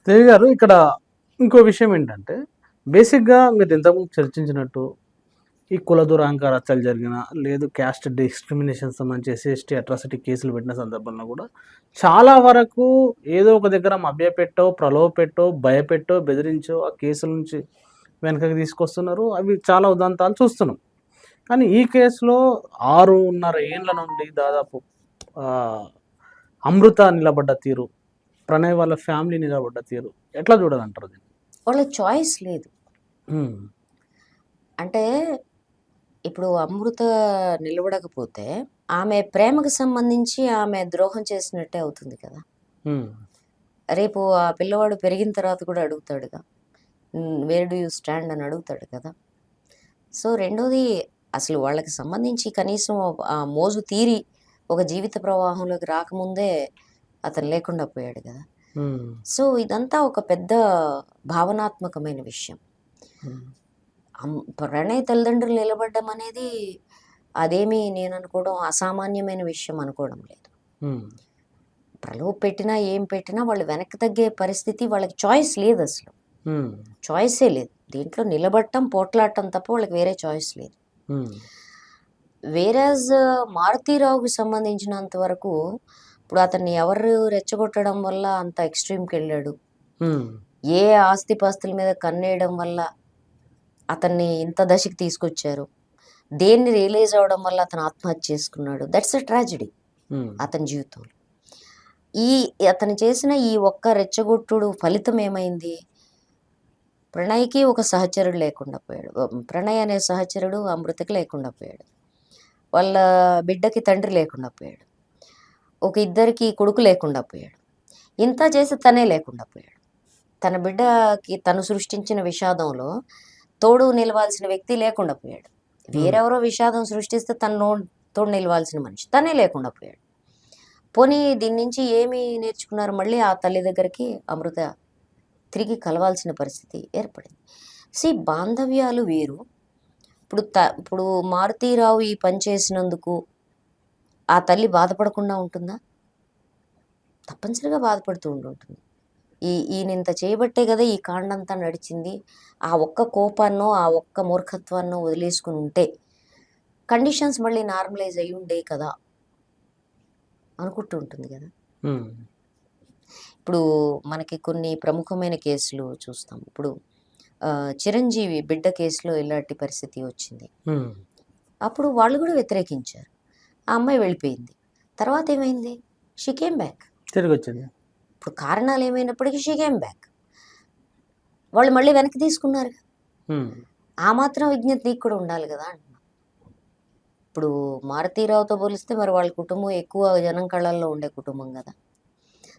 దేవి గారు ఇక్కడ ఇంకో విషయం ఏంటంటే, బేసిక్‌గా మీరు ఇంతకుముందు చర్చించినట్టు ఈ కుల దురహంకార హత్యలు జరిగిన, లేదు క్యాస్ట్ డిస్క్రిమినేషన్ సంబంధించి ఎస్సీ, ఎస్టీ అట్రాసిటీ కేసులు పెట్టిన సందర్భంలో గూడా చాలా వరకు ఏదో ఒక దగ్గర మభ్యపెట్టో, ప్రలోభపెట్టో, భయపెట్టో, బెదిరించో ఆ కేసుల నుంచి వెనకకి తీసుకొస్తున్నారు. అవి చాలా ఉదంతాలు చూస్తున్నాం. కానీ ఈ కేసులో 6.5 ఏండ్ల నుండి దాదాపు ఆహ్, అమృత నిలబడ్డ తీరు, ప్రణయ్ వాళ్ళ ఫ్యామిలీ నిలబడ్డ తీరు ఎట్లా చూడాలంటారు దీన్ని? వాళ్ళ చాయిస్ లేదు. హ్మ్. అంటే ఇప్పుడు అమృత నిలబడకపోతే ఆమె ప్రేమకు సంబంధించి ఆమె ద్రోహం చేసినట్టే అవుతుంది కదా! హ్మ్. రేపు ఆ పిల్లవాడు పెరిగిన తర్వాత కూడా అడుగుతాడుగా. వేర్ డు యూ స్టాండ్ అని అడుగుతాడు కదా! సో, రెండోది అసలు వాళ్ళకి సంబంధించి కనీసం ఆ మోజు తీరి ఒక జీవిత ప్రవాహంలోకి రాకముందే అతను లేకుండా పోయాడు కదా! హ్మ్. సో, ఇదంతా ఒక పెద్ద భావనాత్మకమైన విషయం. హ్మ్. ప్రణయ్ తల్లిదండ్రులు నిలబడ్డం అనేది అదేమీ నేననుకోవడం అసామాన్యమైన విషయం అనుకోవడం లేదు. హ్మ్. ప్రలోభ పెట్టినా, ఏం పెట్టినా వాళ్ళు వెనక్కి తగ్గే పరిస్థితి వాళ్ళకి చాయిస్ లేదసలు. హ్మ్. చాయిసే లేదు. దీంట్లో నిలబడటం, పోట్లాడటం తప్ప వాళ్ళకి వేరే చాయిస్ లేదు. హ్మ్. వేరాజ్ మారుతీరావుకి సంబంధించినంత వరకు ఇప్పుడు అతన్ని ఎవరు రెచ్చగొట్టడం వల్ల అంత ఎక్స్‌ట్రీమ్‌కెళ్ళాడు? హ్మ్. ఏ ఆస్తిపాస్తుల మీద కన్నేయడం వల్ల అతన్ని ఇంత దశకి తీసుకొచ్చారు? దేన్ని రియలైజ్ అవ్వడం వల్ల అతను ఆత్మహత్య చేసుకున్నాడు? దట్స్ ఎ ట్రాజెడీ హ్మ్. అతని జీవితంలో. ఈ అతను చేసిన ఈ ఒక్క రెచ్చగొట్టుడు ఫలితం ఏమైంది? ప్రణయ్‌కి ఒక సహచరుడు లేకుండా పోయాడు. ప్రణయ్ అనే సహచరుడు అమృతకి లేకుండా పోయాడు. వాళ్ళ బిడ్డకి తండ్రి లేకుండా పోయాడు. ఒక ఇద్దరికి కొడుకు లేకుండా పోయాడు. ఇంత చేసి తనే లేకుండా పోయాడు. తన బిడ్డకి తను సృష్టించిన విషాదంలో తోడు నిలవాల్సిన వ్యక్తి లేకుండా పోయాడు. హ్మ్. వేరెవరో విషాదం సృష్టిస్తే తోడు నిలవాల్సిన మనిషి తనే లేకుండా పోయాడు. పోనీ దీని నుంచి ఏమి నేర్చుకున్నారు? మళ్ళీ ఆ తల్లి దగ్గరికి అమృత తిరిగి కలవాల్సిన పరిస్థితి ఏర్పడింది. బాంధవ్యాలు వేరు. ఇప్పుడు మారుతీరావు ఈ పని చేసినందుకు ఆ తల్లి బాధపడకుండా ఉంటుందా? తప్పనిసరిగా బాధపడుతూ ఉండుంటుంది. ఈయనింత చేయబట్టే గదా ఈ కాండంతా నడిచింది. ఆ ఒక్క కోపాన్నో, ఆ ఒక్క మూర్ఖత్వాన్నో వదిలేసుకొని ఉంటే, కండిషన్స్ మళ్ళీ నార్మలైజ్ అయ్యుండేయి కదా! అనుకుంటూ ఉంటుంది గదా! హ్మ్. ఇప్పుడు మనకి కొన్ని ప్రముఖమైన కేసులు చూస్తాం. ఇప్పుడు చిరంజీవి బిడ్డ కేసులో ఇలాంటి పరిస్థితి వచ్చింది. హ్మ్. అప్పుడు వాళ్ళు గూడా వ్యతిరేకించారు. ఆ అమ్మాయి వెళ్ళిపోయింది. తర్వాతేమైంది? She came back. తిరిగొచ్చింది. ఇప్పుడు కారణాలేమైనప్పటికీ షీ కేమ్ బ్యాక్. వాళ్ళు మళ్ళీ వెనక్కి తీసుకున్నారుగా. హ్మ్. ఆ మాత్రం విజ్ఞత నీకు కూడా ఉండాలి గదా! అంటున్నా. ఇప్పుడు మారుతీరావుతో పోలిస్తే మరి వాళ్ళ కుటుంబం ఎక్కువ జనం కళ్ళల్లో ఉండే కుటుంబం గదా!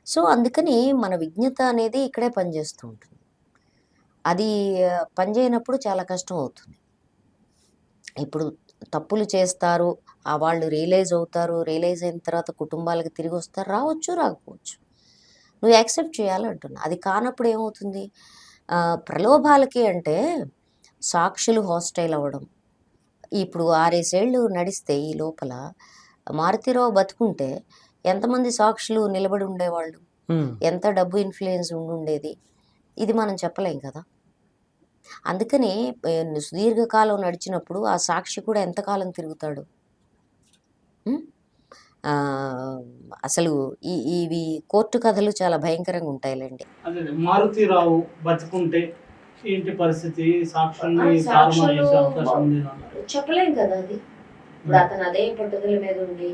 సో, అందుకని మన విజ్ఞత అనేది ఇక్కడే పనిచేస్తూ ఉంటుంది. అది పనిచేయనప్పుడు చాలా కష్టం అవుతుంది. ఇప్పుడు తప్పులు చేస్తారు. వాళ్ళు రియలైజ్ అవుతారు. రియలైజ్ అయిన తర్వాత కుటుంబాలకు తిరిగొస్తారు. రావచ్చు, రాకపోవచ్చు. నువ్వు యాక్సెప్ట్ చేయాలంటున్నా. అది కానప్పుడు ఏమవుతుంది? ప్రలోభాలకి అంటే సాక్షులు హాస్టైల్ అవ్వడం. ఇప్పుడు 6, 5 ఏళ్ళు నడిస్తే ఈ లోపల మారుతీరావు బతికుంటే ఎంతమంది సాక్షులు నిలబడి ఉండేవాళ్ళు? హ్మ్. ఎంత డబ్బు ఇన్‌ఫ్లూయెన్స్ ఉండుండేది? ఇది మనం చెప్పలేం కదా! అందుకని సుదీర్ఘకాలం నడిచినప్పుడు ఆ సాక్షి కూడా ఎంతకాలం తిరుగుతాడు? హ్మ్. ఆహ్, అసలు ఇవి కోర్టు కథలు చాలా భయంకరంగా ఉంటాయిలెండి. అదే మారుతీరావు బతికుంటే ఏంటి పరిస్థితి? సాక్షుల్ని తారుమారు సాక్షులు చేసే అవకాశం ఉంది అన్నారు. చెప్పలేం కదా అది. ఇప్పుడు అతను అదే పట్టుదల మీద ఉండి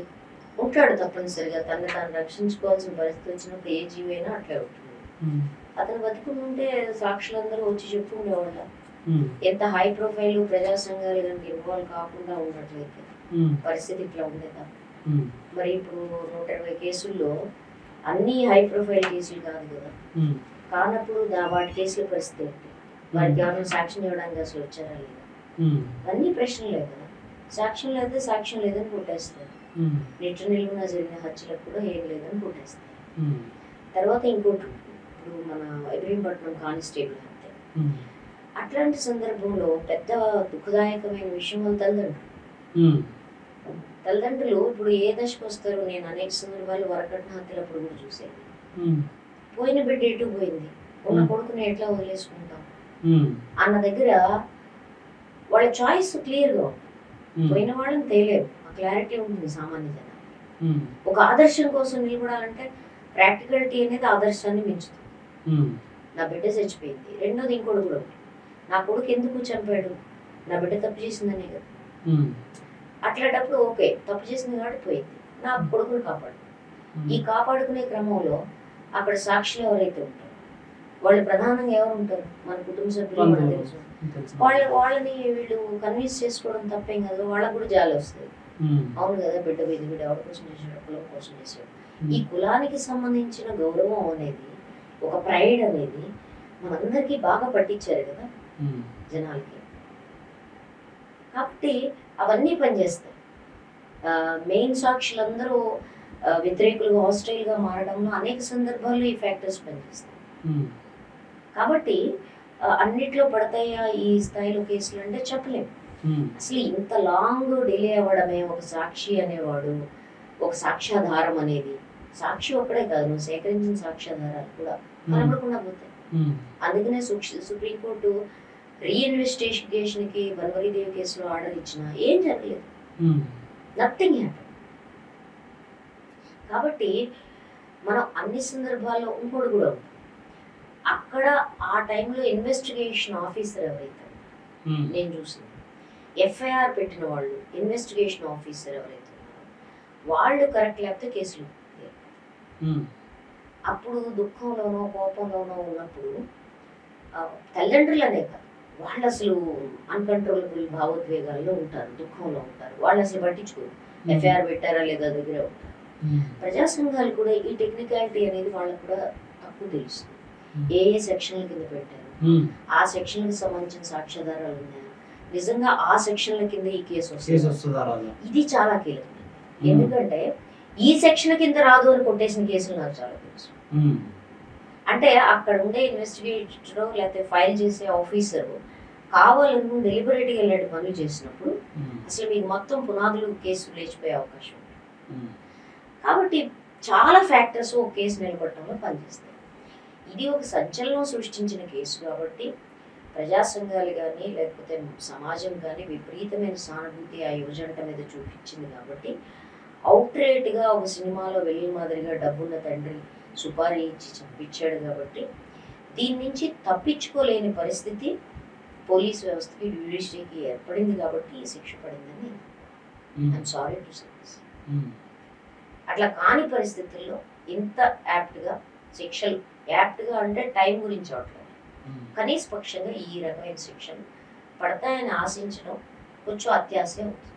ఉంటాడు తప్పనిసరిగా. తనని తాను రక్షించుకోవాల్సిన పరిస్థితి వచ్చినప్పుడు ఏ జీవైనా అట్లే ఉంటుంది. హ్మ్. అతను బతికుంటే సాక్షులందరూ వచ్చి చెప్పుకునేవాళ్ళ. హ్మ్. ఎంత హై ప్రొఫైల్ ప్రజా సంఘాలు గనుక ఇన్వాల్వ్ కాకుండా ఉన్నట్లయితే హ్మ్. పరిస్థితి ఇట్లా ఉండేదా? హ్మ్. మరి ఇప్పుడు 120 కేసుల్లో అన్నీ హై ప్రొఫైల్ కేసులు కాదు కదా! హ్మ్. కానప్పుడు వాటి కేసుల పరిస్థితి ఏంటి? వారికి ఎవరైనా సాక్ష్యం ఇవ్వడానికి అసలు వచ్చారా లేదా? హ్మ్. అన్నీ ప్రశ్నలే కదా! సాక్ష్యం లేకపోతే సాక్ష్యం లేదని కొట్టేస్తారు. హ్మ్. నిట్ట నిలువునా జరిగిన హత్యలకు కూడా ఏం లేదని కొట్టేస్తారు. హ్మ్. తర్వాత ఇంకోటి ఇప్పుడు మన ఇబ్రహీంపట్నం కానిస్టేబుల్ హత్య. హ్మ్. అట్లాంటి సందర్భంలో పెద్ద దుఃఖదాయకమైన విషయం వాళ్ళ తల్లిదండ్రులు. హ్మ్. తల్లిదండ్రులు ఇప్పుడు ఏ దశకు వస్తారు? నేను అనేక సందర్భాలు వరకట్న హత్యలప్పుడు కూడా చూశాను. హ్మ్. పోయిన బిడ్డ ఎటు పోయింది? ఉన్న మ్మ్. కొడుకుని ఎట్లా వదిలేసుకుంటాం మ్మ్. అన్న దగ్గర వాళ్ళ చాయిస్ క్లియర్గా ఉంటుంది. మ్మ్. పోయిన వాళ్ళని తేలేరు, ఆ క్లారిటీ ఉంటుంది సామాన్య జనానికి. మ్మ్. ఒక ఆదర్శం కోసం నిలబడాలంటే ప్రాక్టికాలిటీ అనేది ఆదర్శాన్ని మించుతుంది. మ్మ్. నా బిడ్డ చచ్చిపోయింది, రెండోది ఇంకోటి కూడా ఉంది, నా కొడుకు ఎందుకు చంపాడు, నా బిడ్డ తప్పు చేసిందనే కదా. మ్మ్. అట్లాంటప్పుడు ఓకే, తప్పు చేసింది కాబట్టి పోయింది, నా కొడుకుని కాపాడు. ఈ కాపాడుకునే క్రమంలో అక్కడ సాక్షులు ఎవరైతే ఉంటారో వాళ్ళు ప్రధానంగా ఎవరు ఉంటారు, మన కుటుంబ సభ్యులు మనకు తెలుసు. తెలుసు. వాళ్ళని వీళ్ళు కన్విన్స్ చేసుకోవడం తప్పేం కదా, వాళ్ళకు కూడా జాలి వస్తుంది. మ్మ్. అవును కదా, బిడ్డ మీద బిడ్డ ఎవరి కోసం చేసాడు, కులం కోసం చేసాడు. ఈ మ్మ్. కులానికి సంబంధించిన గౌరవం అనేది, ఒక ప్రైడ్ అనేది మనందరికీ బాగా పట్టించారు కదా మ్మ్. జనాలకి. కాబట్టి అవన్నీ పనిచేస్తాయి. మెయిన్ సాక్షులందరూ వ్యతిరేకులుగా హాస్టైల్గా మారడంలో అనేక సందర్భాల్లో ఈ ఫ్యాక్టర్స్ పనిచేస్తాయి. మ్మ్. కాబట్టి అన్నిట్లో పడతాయా ఈ స్థాయిలో కేసులు అంటే చెప్పలేము. మ్మ్. అసలు ఇంత లాంగ్ డిలే అవ్వడమే, ఒక సాక్షి అనేవాడు, ఒక సాక్ష్యాధారం అనేది, సాక్షి ఒక్కడే కాదు, నువ్వు సేకరించిన సాక్ష్యాధారాలు కూడా కనబడకుండా పోతాయి. మ్మ్. అందుకనే సుప్రీంకోర్టు రీఇన్వెస్టిగేషన్కి బన్వరీదేవి కేసులో ఆర్డర్ ఇచ్చినా ఏం జరగలేదు, మ్మ్. Nothing happen. కాబట్టి మనం అన్ని సందర్భాల్లో ఇంకోటి కూడా ఉంది, అక్కడ ఆ టైంలో ఇన్వెస్టిగేషన్ ఆఫీసర్ ఎవరైతే మ్మ్. నేను చూసింది, ఎఫ్ఐఆర్ పెట్టిన వాళ్ళు, ఇన్వెస్టిగేషన్ ఆఫీసర్ ఎవరైతే ఉన్నారో వాళ్ళు కరెక్ట్ లేకపోతే కేసులు లేవు. మ్మ్. అప్పుడు దుఃఖంలోనో కోపంలోనో ఉన్నప్పుడు తల్లిదండ్రులనే కాదు, వాళ్ళు అసలు అన్కంట్రోలబుల్ భావోద్వేగాల్లో ఉంటారు, దుఃఖంలో ఉంటారు, వాళ్ళు అసలు పట్టించుకోరు, ఎఫ్ఐఆర్ పెట్టారా లేదా దగ్గర ఉంటారు. మ్మ్. ప్రజా సంఘాలు కూడా ఈ టెక్నికాలిటీ అనేది వాళ్ళకు కూడా తక్కువ తెలుస్తుంది. ఏ ఏ సెక్షన్ల కింద పెట్టారు, మ్మ్. ఆ సెక్షన్లకు సంబంధించిన సాక్ష్యాధారాలు ఉన్నాయా, నిజంగా ఆ సెక్షన్ల కింద ఈ కేసు కేసు వస్తుంది, వస్తుందా రాదా? ఇది చాలా కీలకం. ఎందుకంటే ఈ సెక్షన్ కింద రాదు అని కొట్టేసిన కేసులు నాకు చాలా తెలుసు. మ్మ్. అంటే అక్కడ ఉండే ఇన్వెస్టిగేటర్ లేకపోతే ఫైల్ చేసే ఆఫీసరు కావాలను డెలిబరేట్గా వెళ్ళేటి పనులు చేసినప్పుడు మ్మ్. అసలు మీకు మొత్తం పునాదులు కేసు లేచిపోయే అవకాశం ఉంది. మ్మ్. కాబట్టి చాలా ఫ్యాక్టర్స్ ఒక కేసు నిలబడటంలో పనిచేస్తాయి. ఇది ఒక సంచలనం సృష్టించిన కేసు కాబట్టి ప్రజా సంఘాలు కానీ లేకపోతే సమాజం కానీ విపరీతమైన సానుభూతి ఆ యువజంట మీద చూపించింది. కాబట్టి అవుట్రేట్గా ఒక సినిమాలో వెళ్ళిన మాదిరిగా డబ్బున్న తండ్రి సుపారీ ఇచ్చి చంపించాడు. కాబట్టి దీని నుంచి తప్పించుకోలేని పరిస్థితి పోలీస్ వ్యవస్థకి, జ్యుడిషియరీకి ఏర్పడింది. కాబట్టి ఈ శిక్ష పడిందని I'm sorry to say this. అట్లా కాని పరిస్థితుల్లో ఇంత యాప్ట్గా శిక్షలు, యాప్ట్గా అంటే టైం గురించి అవట్లేదు, కనీస పక్షంగా ఈ రకమైన శిక్షలు పడతాయని ఆశించడం కొంచెం అత్యాశ అవుతుంది.